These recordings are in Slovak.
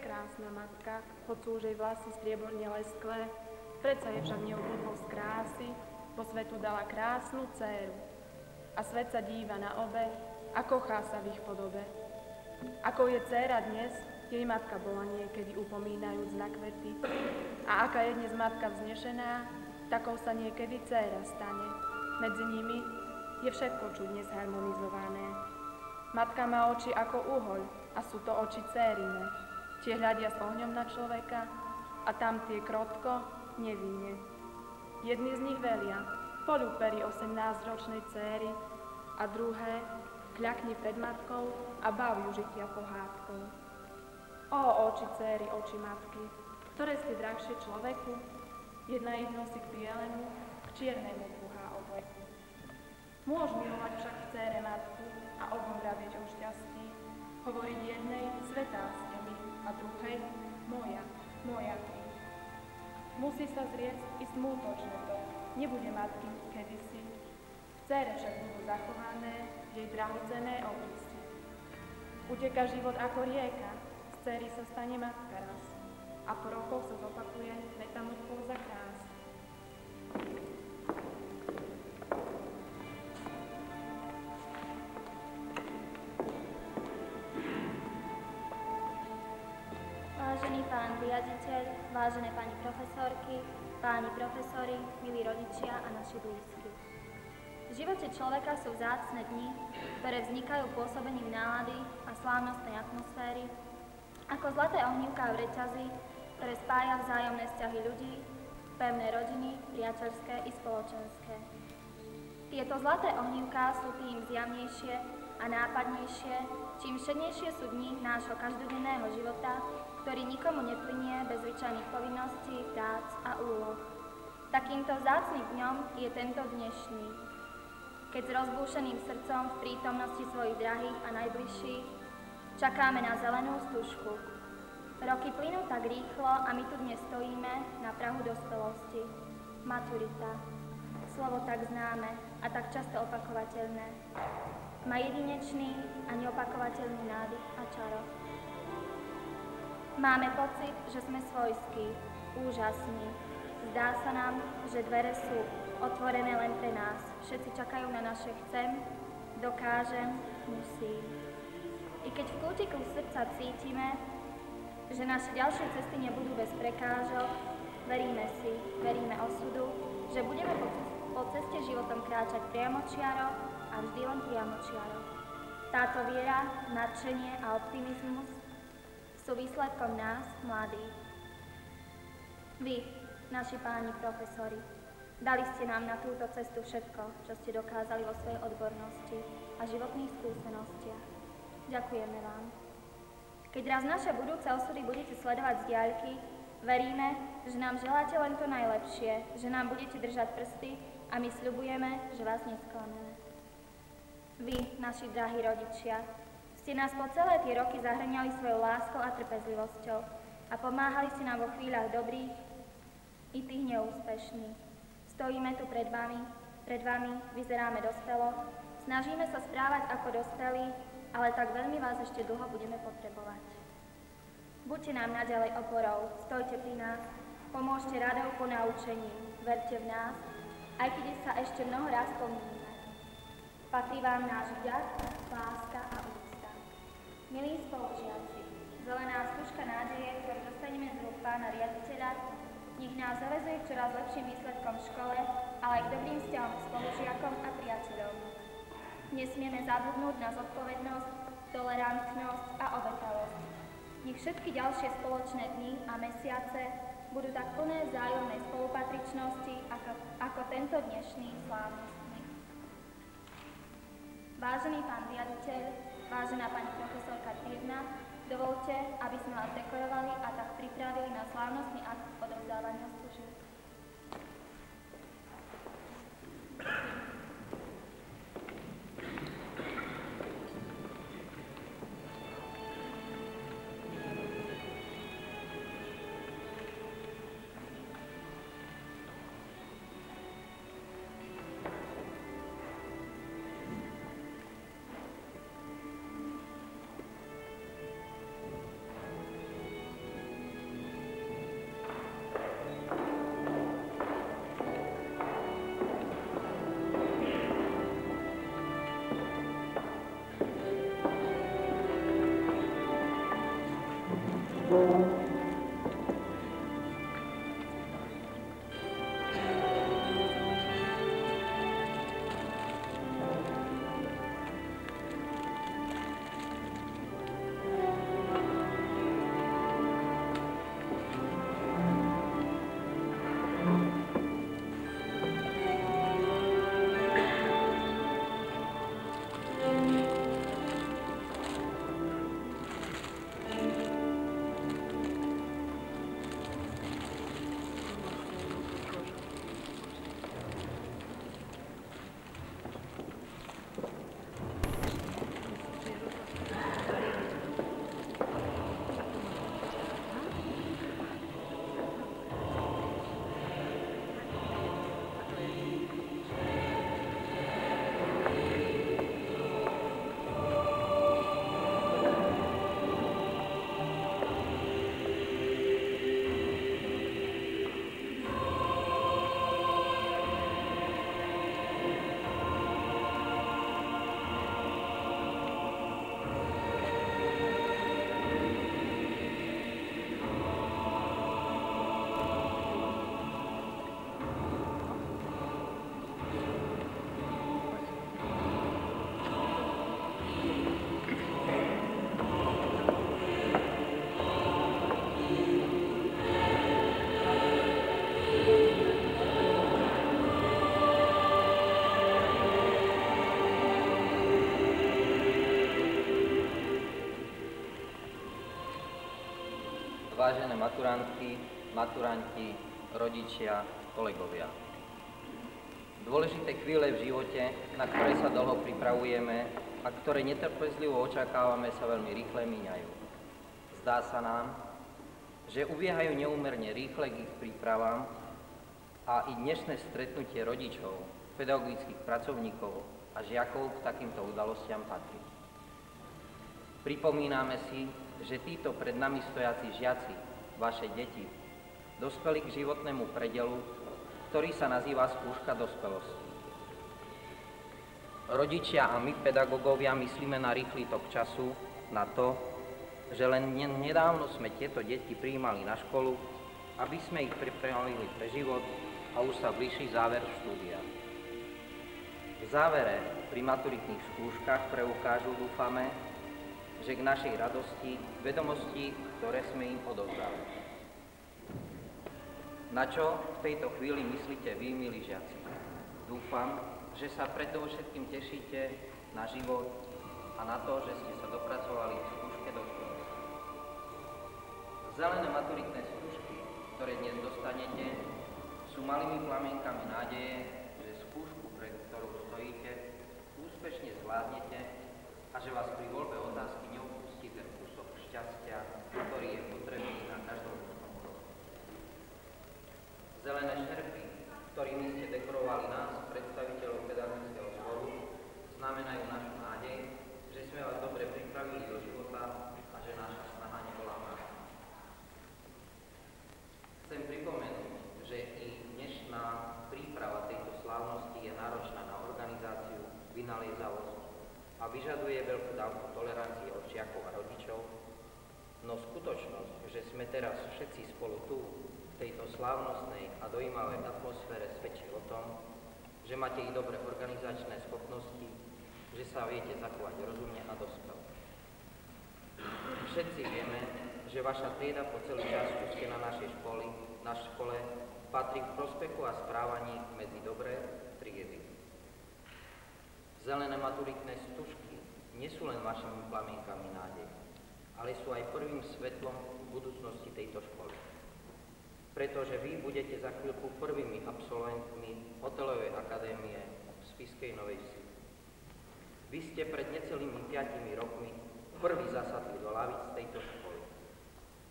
prekrásna matka, hoci už jej vlasy strieborne lesklé, predsa je však neobľúbou z krásy, bo svetu dala krásnu dcéru. A svet sa díva na obe a kochá sa v ich podobe. Ako je dcéra dnes, jej matka bola niekedy upomínajúc na kvety. A aká je dnes matka vznešená, takou sa niekedy dcéra stane. Medzi nimi je všetko čudne zharmonizované. Matka má oči ako uhoľ a sú to oči dcérine. Tie hľadia s ohňom na človeka a tam tie krotko, nevinne. Jedni z nich velia, poľub pery 18-ročnej dcéry a druhé, kľakni pred matkou a bav ju žitia pohádkou. Ó, oči dcéry, oči matky, ktoré ste drahšie človeku, jedna ich nosí k bielemu, k čiernemu dúhá obleku. Môž milovať však v dcére matku a obom vravieť o šťastí, hovoriť jednej, svetá ste mi, a druhej, moja, moja ty. Musí sa zrieť i smútočné to, nebude matky kedysi. V dcére však budú zachované jej drahocenné obrysy. Uteka život ako rieka, z dcery sa stane matka raz a po rokoch sa zopakuje metamorfóza krás. Vážený pán riaditeľ, vážené pani profesorky, páni profesori, milí rodičia a naši blízki. V živote človeka sú vzácne dni, ktoré vznikajú pôsobením nálady a slávnostnej atmosféry, ako zlaté ohnívká v reťazi, ktoré spája vzájomné vzťahy ľudí, pevné rodiny, priateľské i spoločenské. Tieto zlaté ohnívká sú tým zjavnejšie a nápadnejšie, čím všednejšie sú dni nášho každodenného života, ktorý nikomu neplynie bez zvyčajných povinností, prác a úloh. Takýmto vzácnym dňom je tento dnešný, keď s rozbúšeným srdcom v prítomnosti svojich drahých a najbližších čakáme na zelenú stužku. Roky plynú tak rýchlo a my tu dnes stojíme na prahu dospelosti. Maturita. Slovo tak známe a tak často opakovateľné. Má jedinečný a neopakovateľný nádych a čaro. Máme pocit, že sme svojskí, úžasní. Zdá sa nám, že dvere sú otvorené len pre nás. Všetci čakajú na naše chcem, dokážem, musím. I keď v kútiku srdca cítime, že naše ďalšie cesty nebudú bez prekážok, veríme osudu, že budeme po ceste životom kráčať priamočiaro a vždy len priamočiaro. Táto viera, nadšenie a optimizmus sú výsledkom nás, mladých. Vy, naši páni profesori, dali ste nám na túto cestu všetko, čo ste dokázali vo svojej odbornosti a životných skúsenostiach. Ďakujeme vám. Keď raz naše budúce osudy budete sledovať z diaľky, veríme, že nám želáte len to najlepšie, že nám budete držať prsty a my sľubujeme, že vás nesklameme. Vy, naši drahí rodičia, ste nás po celé tie roky zahrňali svojou láskou a trpezlivosťou a pomáhali ste nám vo chvíľach dobrých i tých neúspešných. Stojíme tu pred vami, vyzeráme dospelo, snažíme sa správať ako dospelí, ale tak veľmi vás ešte dlho budeme potrebovať. Buďte nám naďalej oporou, stojte pri nás, pomôžte radou po naučení, verte v nás, aj keď sa ešte mnoho raz pomýlime. Patrí vám náš vďak, láska a úcta. Milí spolužiaci, zelená stužka nádeje, ktorú dostaneme z rúk pána riaditeľa, nech nás zavezuje k čoraz lepším výsledkom v škole, ale aj k dobrým vzťahom k spolužiakom a priateľom. Nesmieme zabudnúť na zodpovednosť, tolerantnosť a obetavosť. Nech všetky ďalšie spoločné dni a mesiace budú tak plné vzájomnej spolupatričnosti, ako tento dnešný slávnostný. Vážený pán riaditeľ, vážená pani profesorka Tyrna, dovolte, aby sme vás dekorovali a tak pripravili na slávnostný akt odovzdávania služieb. Vážené maturantky, maturanti, rodičia, kolegovia. Dôležité chvíle v živote, na ktoré sa dlho pripravujeme a ktoré netrpezlivo očakávame, sa veľmi rýchle míňajú. Zdá sa nám, že ubiehajú neúmerne rýchle k ich prípravám a i dnešné stretnutie rodičov, pedagogických pracovníkov a žiakov k takýmto udalostiam patrí. Pripomíname si, že títo pred nami stojaci žiaci, vaše deti, dospeli k životnému predelu, ktorý sa nazýva skúška dospelosti. Rodičia a my, pedagógovia, myslíme na rýchly tok času, na to, že len nedávno sme tieto deti prijímali na školu, aby sme ich pripravili pre život a už sa blíži záver štúdia. V závere pri maturitných skúškach preukážu, dúfame, že k našej radosti vedomosti, ktoré sme im odovzdali. Na čo v tejto chvíli myslíte vy, milí žiaci? Dúfam, že sa predovšetkým tešíte na život a na to, že ste sa dopracovali k skúške dospelosti. Zelené maturitné skúšky, ktoré dnes dostanete, sú malými plamienkami nádeje, že skúšku, pre ktorú stojíte, úspešne zvládnete a že vás pri voľbe otázky neopustí ten kúsok šťastia, ktorý je potrebný na každom ľudskom kroku. Zelené šerpy, ktorými ste dekorovali nás, predstaviteľov pedagogického zboru, znamenajú našu nádej, že sme vás dobre pripravili do života a že naša snaha nebola márna. Chcem pripomenúť, že i dnešná príprava tejto slávnosti je náročná na organizáciu, vynaliezavosť a vyžaduje veľkú dávku tolerancie od žiakov a rodičov, no skutočnosť, že sme teraz všetci spolu tu, v tejto slávnostnej a dojímavej atmosfére, svedčí o tom, že máte i dobré organizačné schopnosti, že sa viete zachovať rozumne a dospelo. Všetci vieme, že vaša trieda po celý čas, čo ste na škole, patrí k prospechu a správaní medzi dobré triedy. Zelené maturitné stužky nie sú len vašimi plamienkami nádej, ale sú aj prvým svetlom v budúcnosti tejto školy. Pretože vy budete za chvíľku prvými absolventmi Hotelovej akadémie v Spišskej Novej Vsi. Vy ste pred necelými 5 rokmi prvý zasadli do lavíc tejto školy.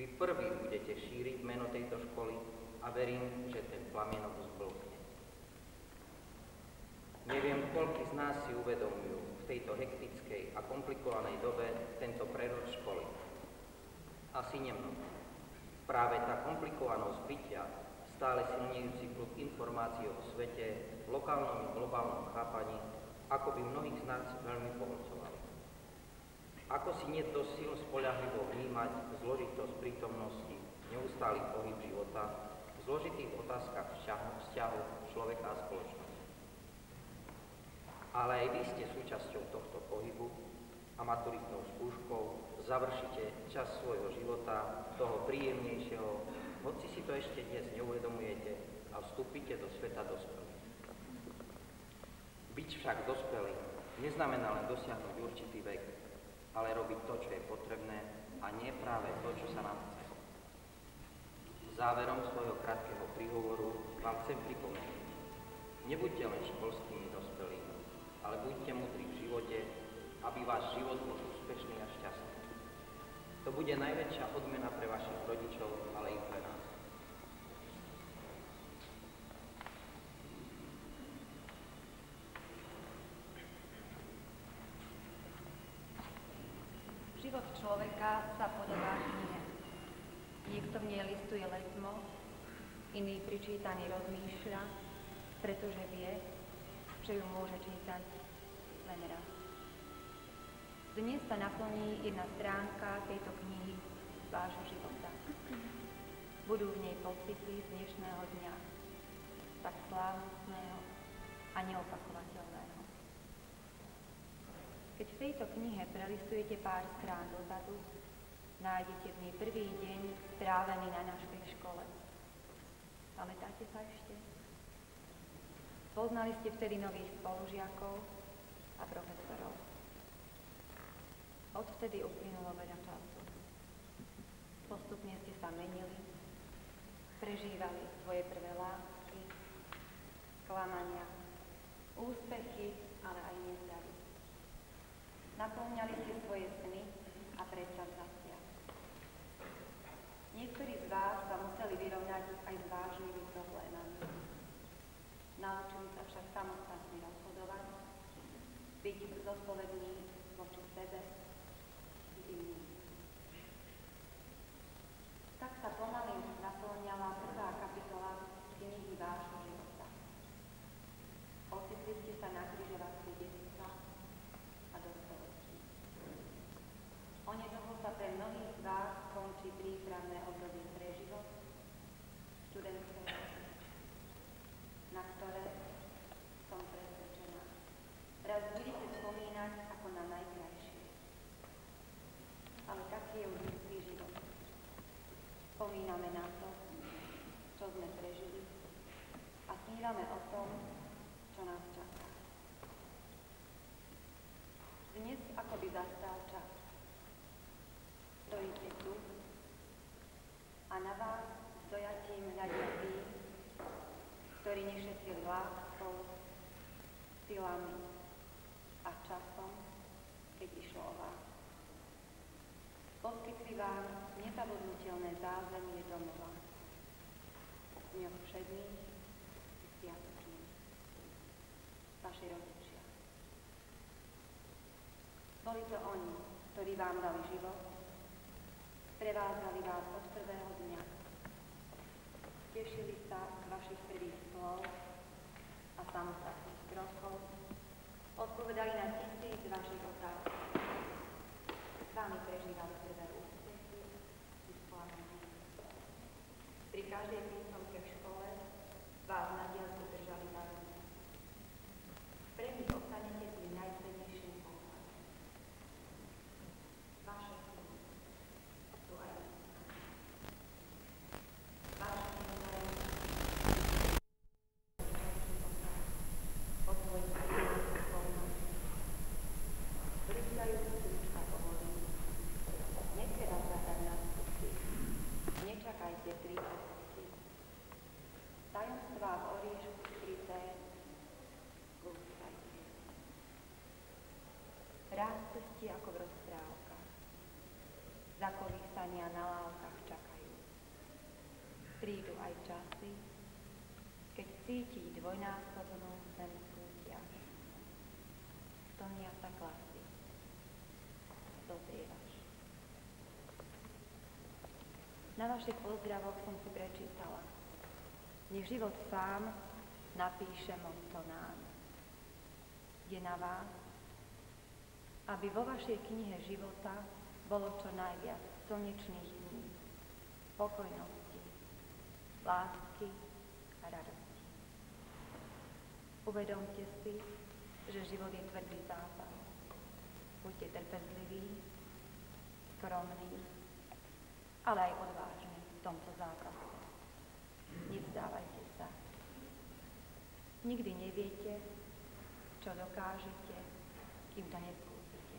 Vy prvý budete šíriť meno tejto školy a verím, že ten plamienok zblkne. Neviem, koľký z nás si uvedomujú v tejto hektickej a komplikovanej dobe tento prerod školy. Asi nemnoho. Práve tá komplikovanosť bytia, stále silnejúci pluk informácií o svete, v lokálnom i globálnom chápaní, ako by mnohých z nás veľmi pohľcovali. Ako si nie dosť síl spoľahlivo vnímať zložitosť prítomnosti neustály pohyb života v zložitých otázkach vzťahu človeka a spoločnosti. Ale aj vy ste súčasťou tohto pohybu a maturitnou skúškou završite čas svojho života, toho príjemnejšieho, hoci si to ešte dnes neuvedomujete, a vstúpite do sveta dospelých. Byť však dospelý neznamená len dosiahnuť určitý vek, ale robiť to, čo je potrebné, a nie práve to, čo sa nám chce. Záverom svojho krátkeho príhovoru vám chcem pripomenúť: nebuďte len školskými dospelými, ale buďte múdri v živote, aby váš život bol úspešný a šťastný. To bude najväčšia odmena pre vašich rodičov, ale i pre nás. Život človeka sa podobá knihe. Niekto v nej listuje letmo, iný pri čítaní rozmýšľa, pretože vie, že ju môže čítať len raz. Dnes sa naplní jedna stránka tejto knihy z vášho života. Budú v nej pocity z dnešného dňa, tak slávnostného a neopakovateľného. Keď v tejto knihe prelistujete pár strán dozadu, nájdete v nej prvý deň strávený na našej škole. Pamätáte sa ešte? Poznali ste vtedy nových spolužiakov a profesorov. Odvtedy uplynulo veľa času. Postupne ste sa menili, prežívali svoje prvé lásky, sklamania, úspechy, ale aj nezdary. Napĺňali ste svoje sny a predsavzatia. Niektorí z vás sa museli vyrovnať aj s vážnymi problémami. Naučili sa však samostatne rozhodovať, byť zodpovední voči sebe i iným. Tak sa pomaly naplňala prvá kapitola knihy vášho života. Ocitli ste sa na križovatke detstva a dospelosti. Onedlho sa pre mnohých z vás končí prípravné obdobie pre život, študentské roky, na ktoré, som presvedčená, raz budete spomínať ako na najkrajšie. Ale taký je už ľudský život. Spomíname na to, čo sme prežili, a snívame o tom, čo nás čaká. Dnes akoby zastal čas. Stojíte tu a na vás s dojatím hľadia tí, ktorí nešetrili láskou, silami a časom, keď išlo o vás. Poskytli vám nezabudnutelné zázemie domova, v dňoch všedných i sviatočných. Vaši rodičia. Boli to oni, ktorí vám dali život, prevádzali vás od prvého dňa. Tešili sa z vašich prvých slov a samostatných krokov, odpovedali na 1000 vašich otázok. S vami prežívali prvé úspechy i sklamania. Pri každej písomke v škole vás na diaľku držali za ruku. Pre nich ostanete tým najcennejším pohľadom. Vaše sny sú aj vaše od svojich prírodných spolností. Bliskajú kľúčka pohody. Nechce vás zahrať na skutky. Nečakajte 3 cesty. Tajomstvá v oriešku skryté. Lúskajte. Ráz cestí ako v rozprávkach. Zakolísania na lávkach čakajú. Prídu aj časy, keď cíti dvojnásobnú zemskú ťaž. Splnia sa klasy. Dozrievaš. Na vašich pozdravoch som si prečítala: nech život sám napíše motto nám. Je na vás, aby vo vašej knihe života bolo čo najviac slnečných dní, spokojnosti lásky a radosti. Uvedomte si, že život je tvrdý zápas. Buďte trpezliví, skromní, ale aj odvážni v tomto zápase. Nevzdávajte sa. Nikdy neviete, čo dokážete, kým to neskúsite.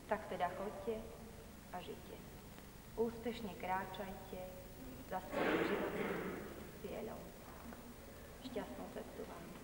Tak teda choďte a žite. Úspešne kráčajte za svojím životným cieľom. Šťastnú cestu vám.